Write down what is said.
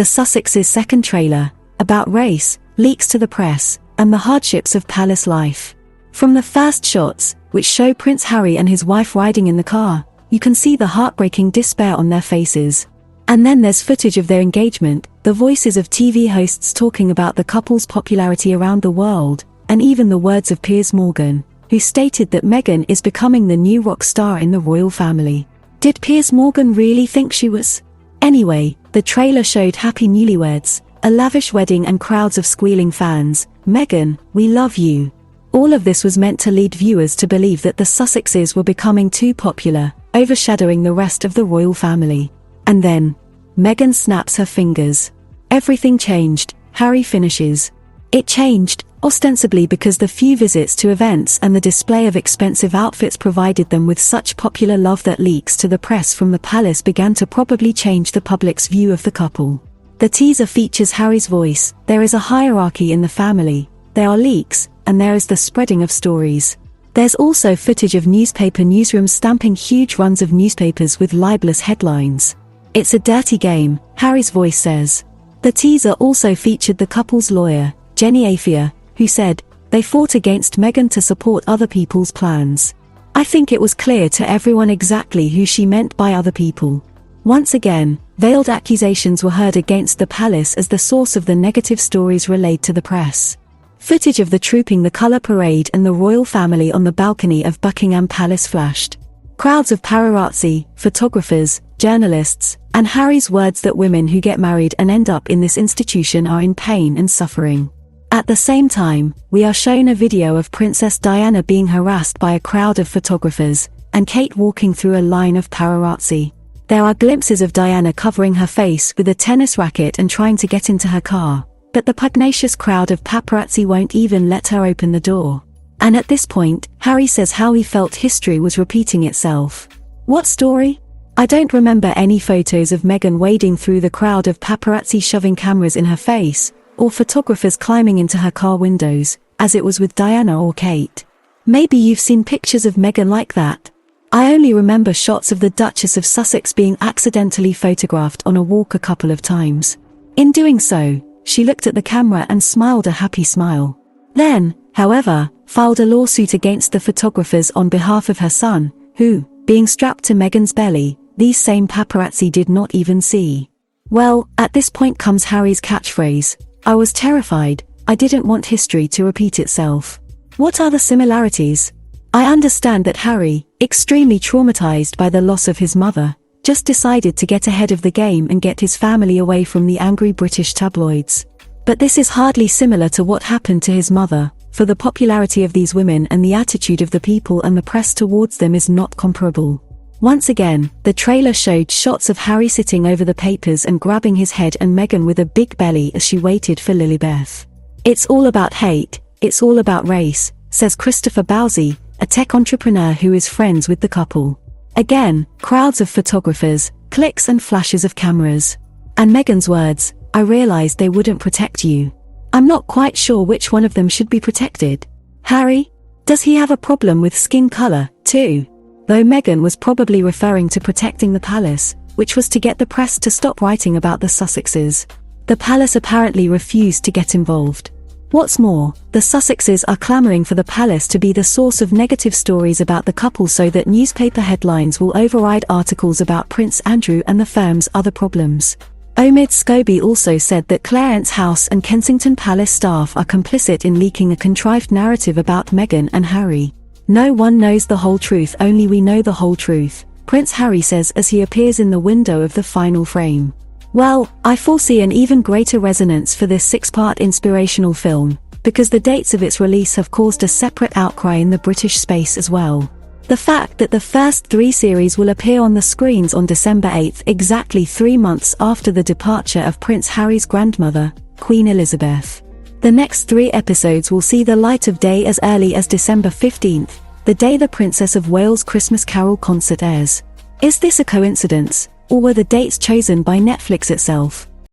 The Sussexes' second trailer, about race, leaks to the press, and the hardships of palace life. From the first shots, which show Prince Harry and his wife riding in the car, you can see the heartbreaking despair on their faces. And then there's footage of their engagement, the voices of TV hosts talking about the couple's popularity around the world, and even the words of Piers Morgan, who stated that Meghan is becoming the new rock star in the royal family. Did Piers Morgan really think she was? Anyway, the trailer showed happy newlyweds, a lavish wedding and crowds of squealing fans. "Meghan, we love you." All of this was meant to lead viewers to believe that the Sussexes were becoming too popular, overshadowing the rest of the royal family. And then, Meghan snaps her fingers. Everything changed, Harry finishes. It changed, ostensibly because the few visits to events and the display of expensive outfits provided them with such popular love that leaks to the press from the palace began to probably change the public's view of the couple. The teaser features Harry's voice. There is a hierarchy in the family, there are leaks, and there is the spreading of stories. There's also footage of newspaper newsrooms stamping huge runs of newspapers with libelous headlines. "It's a dirty game," Harry's voice says. The teaser also featured the couple's lawyer, Jenny Afia, who said, they fought against Meghan to support other people's plans. I think it was clear to everyone exactly who she meant by other people. Once again, veiled accusations were heard against the palace as the source of the negative stories relayed to the press. Footage of the Trooping the Colour parade and the royal family on the balcony of Buckingham Palace flashed. Crowds of paparazzi, photographers, journalists, and Harry's words that women who get married and end up in this institution are in pain and suffering. At the same time, we are shown a video of Princess Diana being harassed by a crowd of photographers, and Kate walking through a line of paparazzi. There are glimpses of Diana covering her face with a tennis racket and trying to get into her car, but the pugnacious crowd of paparazzi won't even let her open the door. And at this point, Harry says how he felt history was repeating itself. What story? I don't remember any photos of Meghan wading through the crowd of paparazzi shoving cameras in her face, or photographers climbing into her car windows, as it was with Diana or Kate. Maybe you've seen pictures of Meghan like that. I only remember shots of the Duchess of Sussex being accidentally photographed on a walk a couple of times. In doing so, she looked at the camera and smiled a happy smile. Then, however, filed a lawsuit against the photographers on behalf of her son, who, being strapped to Meghan's belly, these same paparazzi did not even see. Well, at this point comes Harry's catchphrase, "I was terrified, I didn't want history to repeat itself." What are the similarities? I understand that Harry, extremely traumatized by the loss of his mother, just decided to get ahead of the game and get his family away from the angry British tabloids. But this is hardly similar to what happened to his mother, for the popularity of these women and the attitude of the people and the press towards them is not comparable. Once again, the trailer showed shots of Harry sitting over the papers and grabbing his head and Meghan with a big belly as she waited for Lilibeth. "It's all about hate, it's all about race," says Christopher Bowsey, a tech entrepreneur who is friends with the couple. Again, crowds of photographers, clicks and flashes of cameras. And Meghan's words, "I realized they wouldn't protect you. I'm not quite sure which one of them should be protected." Harry? Does he have a problem with skin color, too? Though Meghan was probably referring to protecting the palace, which was to get the press to stop writing about the Sussexes. The palace apparently refused to get involved. What's more, the Sussexes are clamoring for the palace to be the source of negative stories about the couple so that newspaper headlines will override articles about Prince Andrew and the firm's other problems. Omid Scobie also said that Clarence House and Kensington Palace staff are complicit in leaking a contrived narrative about Meghan and Harry. "No one knows the whole truth, only we know the whole truth," Prince Harry says as he appears in the window of the final frame. Well, I foresee an even greater resonance for this 6-part inspirational film, because the dates of its release have caused a separate outcry in the British space as well. The fact that the first 3 series will appear on the screens on December 8, exactly 3 months after the departure of Prince Harry's grandmother, Queen Elizabeth. The next 3 episodes will see the light of day as early as December 15th, the day the Princess of Wales' Christmas Carol concert airs. Is this a coincidence, or were the dates chosen by Netflix itself?